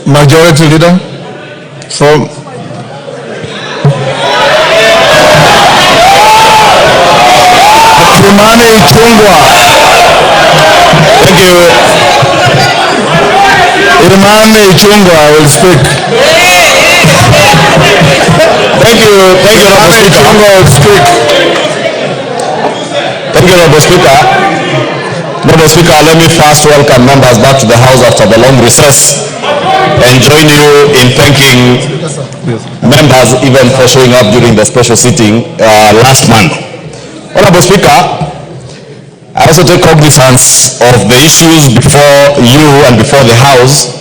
Majority Leader from Kimani, Ichungwa. Thank you. Kimani, Ichungwa will speak. Thank you, Honorable Speaker. Ichungwa will speak. Thank you, Honorable Speaker. Honorable Speaker, let me first welcome members back to the House after the long recess and join you in thanking members even for showing up during the special sitting last month. Honorable Speaker, I also take cognizance of the issues before you and before the House.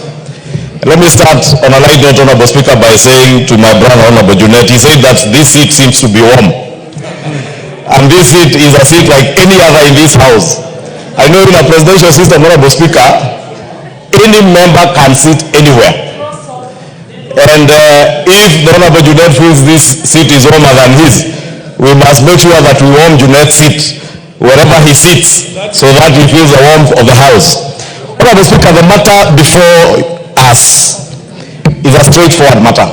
Let me start on a light note, Honorable Speaker, by saying to my brother, Honorable Junet, he said that this seat seems to be warm. And this seat is a seat like any other in this House. I know in a presidential system, Honorable Speaker, any member can sit anywhere. And if the Honorable Junet feels this seat is warmer than his, we must make sure that we warm Junet's seat wherever he sits so that he feels the warmth of the House. Honorable Speaker, the matter before us is a straightforward matter.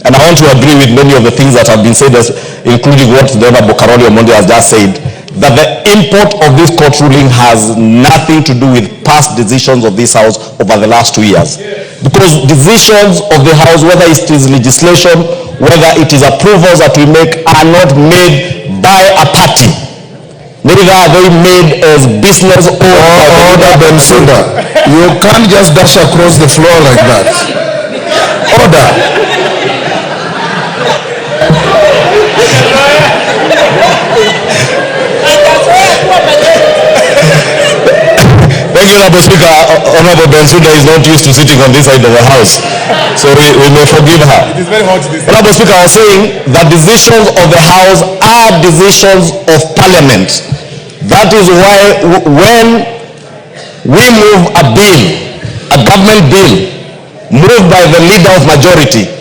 And I want to agree with many of the things that have been said, including what the Honorable Karoli Omondi has just said, that the import of this court ruling has nothing to do with past decisions of this House over the last 2 years. Because decisions of the House, whether it is legislation, whether it is approvals that we make, are not made by a party. Neither are they made as business or Order, Bensouda. You can't just dash across the floor like that. Order. Thank you, Honorable Speaker. Honorable Bensouda is not used to sitting on this side of the House, so we may forgive her. It is very hot. Honorable Speaker, I was saying that decisions of the House are decisions of Parliament. That is why when we move a bill, a government bill, moved by the leader of majority,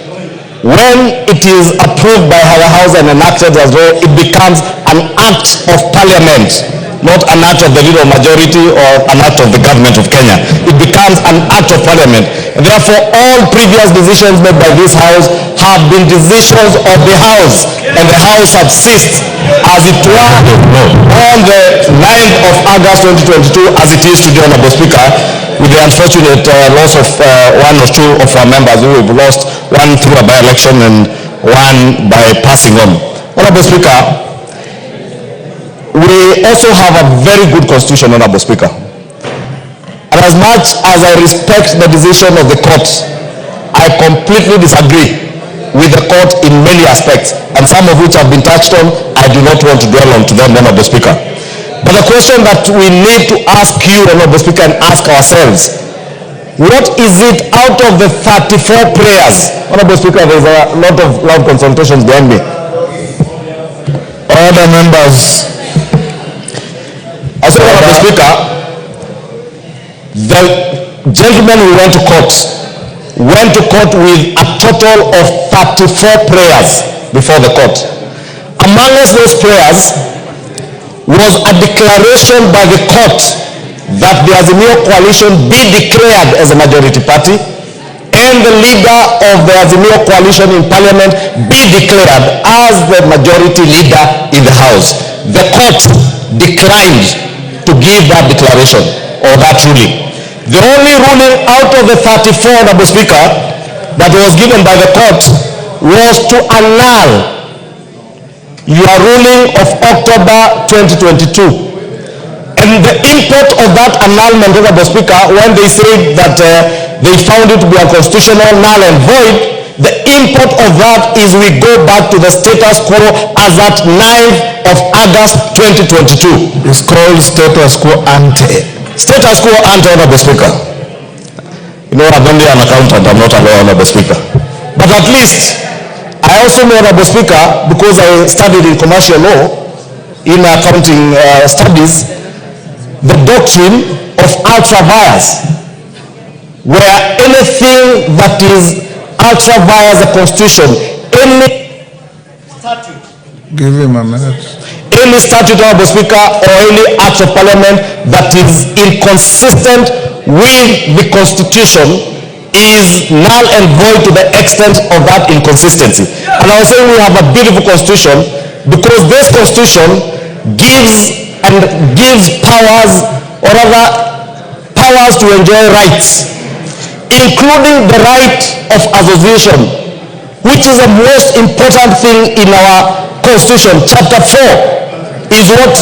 when it is approved by our House and enacted as well, it becomes an act of Parliament, not an act of the leader of majority or an act of the government of Kenya. It becomes an act of Parliament. And therefore, all previous decisions made by this House have been decisions of the House, and the House subsists as it were on the 9th of August 2022 as it is today, Honorable Speaker, with the unfortunate loss of one or two of our members who we've lost, one through a by-election and one by passing on. Honorable Speaker, we also have a very good constitution, Honorable Speaker. And as much as I respect the decision of the court, I completely disagree with the court in many aspects, and some of which have been touched on. I do not want to dwell on to them, Honorable Speaker. But the question that we need to ask you, Honorable Speaker, and ask ourselves, what is it out of the 34 prayers? Honorable Speaker, there is a lot of loud consultations behind me. Order, members. As Honorable Speaker, the gentleman who went to court with a total of 34 prayers before the court. Amongst those prayers was a declaration by the court that the Azimio coalition be declared as a majority party, and the leader of the Azimio coalition in Parliament be declared as the majority leader in the House. The court declined to give that declaration or that ruling. The only ruling out of the 34, Honorable Speaker, that was given by the court was to annul your ruling of October 2022. And the import of that annulment, Honorable Speaker, when they said that they found it to be unconstitutional, null and void, the import of that is we go back to the status quo as at 9th of August 2022. It's called status quo ante. Status quo ante, Honorable Speaker. You know, I'm only an accountant, I'm not a lawyer, Honorable Speaker. But at least, I also know, Honorable Speaker, because I studied in commercial law, in accounting studies, the doctrine of ultra vires, where anything that is ultra vires the Constitution, any statute, Give him a minute. any statute, Honorable Speaker, or any act of Parliament that is inconsistent with the Constitution is null and void to the extent of that inconsistency. And I was saying we have a beautiful constitution because this constitution gives powers, or rather powers to enjoy rights, including the right of association, which is the most important thing in our constitution. Chapter 4 is what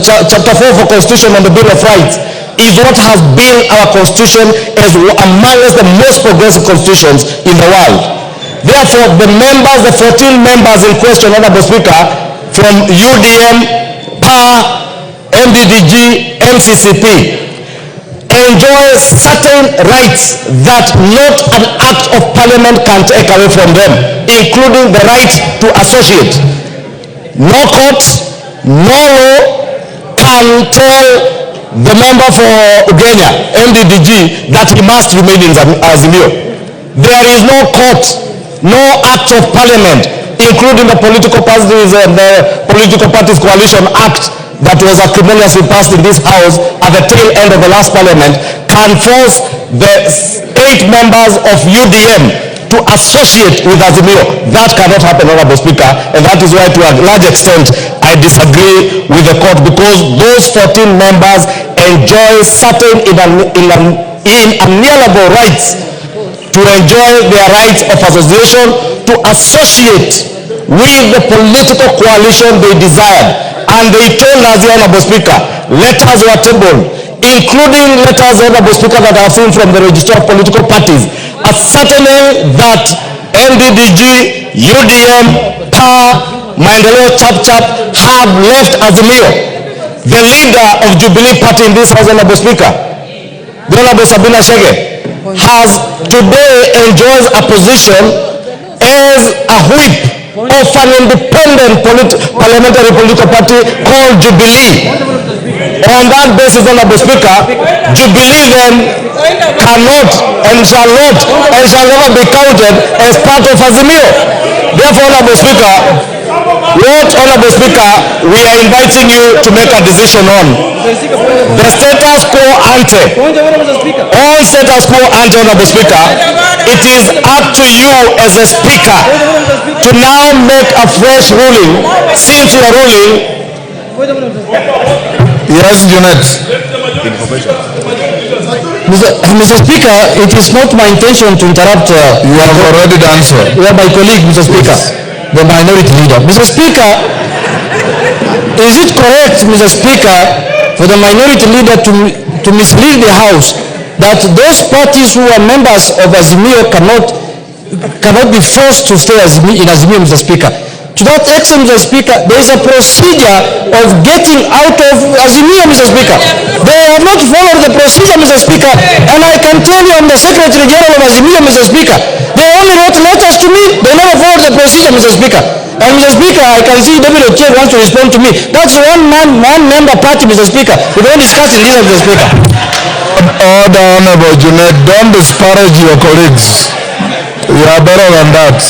chapter 4 for constitution and the Bill of Rights is what has been our constitution as amongst the most progressive constitutions in the world. Therefore, the members, the 14 members in question, Honorable Speaker, from UDM, PA, MDDG, MCCP, enjoy certain rights that not an act of parliament can take away from them, including the right to associate. No court, no law can tell the member for Ugenya, MDDG, that he must remain in Azimio. There is no court, no act of parliament, including the Political Parties and the Political Parties Coalition Act that was acrimoniously passed in this house at the tail end of the last parliament, can force the 8 members of UDM to associate with Azimio. That cannot happen, Honorable Speaker, and that is why to a large extent I disagree with the court, because those 14 members enjoy certain inalienable rights to enjoy their rights of association, to associate with the political coalition they desired. And they told us, the Honorable Speaker, letters were tabled, including letters, Honorable Speaker, that I have seen from the Register of Political Parties, ascertaining that MDDG, UDM, PA, Maendeleo Chap have left Azimio. The leader of Jubilee Party in this House, Honorable Speaker, the Honorable Sabina Chege, has today enjoys a position as a whip of an independent parliamentary political party called Jubilee. On that basis, Honorable Speaker, Jubilee then cannot and shall never be counted as part of Azimio. Therefore, Honorable Speaker, we are inviting you to make a decision on the status quo ante. On status quo ante, Honorable Speaker, it is up to you as a speaker to now make a fresh ruling, since you are ruling. Yes, Junet. Mr. Speaker, it is not my intention to interrupt. You have already done so. My colleague, Mr. Speaker, the minority leader. Mr. Speaker, is it correct, Mr. Speaker, for the minority leader to mislead the House that those parties who are members of Azimio cannot be forced to stay in Azimio, Mr. Speaker? To that extent, Mr. Speaker, there is a procedure of getting out of Azimio, Mr. Speaker. They have not followed the procedure, Mr. Speaker, and I can tell you I'm the Secretary General of Azimio, Mr. Speaker. They only wrote letters to me. They never followed the procedure, Mr. Speaker. And Mr. Speaker, I can see David Ochieng wants to respond to me. That's one member party, Mr. Speaker. We don't discuss in this, Mr. Speaker. Order, Honorable Junet. Don't disparage your colleagues. You are better than that.